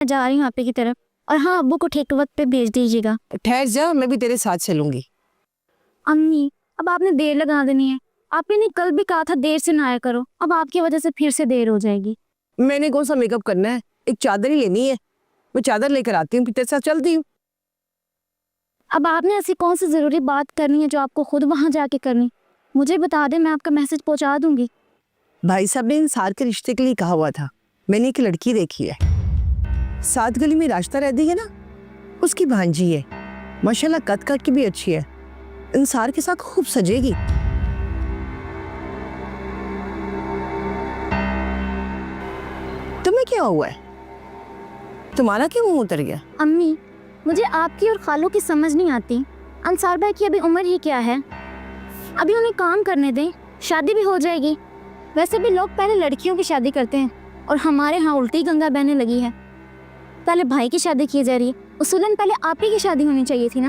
मैं जा रही हूँ आपे की तरफ। और हाँ, अब्बू को ठीक वक्त पे भेज दीजिएगा। ठहर जा, मैं भी तेरे साथ चलूंगी। अम्मी, अब आपने देर लगा देनी है। आपने ने कल भी कहा था देर से ना आया करो, अब आपकी वजह से फिर से देर हो जाएगी। मैंने कौन सा मेकअप करना है, एक चादर ही लेनी है। मैं चादर लेकर आती हूँ, फिर तेरे साथ चलती हूँ। अब आपने ऐसी कौन सी जरूरी बात करनी है जो आपको खुद वहां जाके करनी? मुझे बता दे, मैं आपका मैसेज पहुंचा दूंगी। भाई साहब ने इंसार के रिश्ते के लिए कहा हुआ था। मैंने एक लड़की देखी है, सात गली में रास्ता रहती है ना, उसकी भांजी है। माशाल्लाह कद काट की भी अच्छी है, इंसार के साथ खूब सजेगी। तुम्हें क्या हुआ है? तुम्हारा क्यों मुंह उतर गया? अम्मी, मुझे आपकी और खालों की समझ नहीं आती। अंसार भाई की अभी उम्र ही क्या है? अभी उन्हें काम करने दें, शादी भी हो जाएगी। वैसे भी लोग पहले लड़कियों की शादी करते हैं और हमारे यहाँ उल्टी गंगा बहने लगी है। पहले भाई की शादी की जा रही है, उसूलन पहले आप ही की शादी होनी चाहिए थी ना।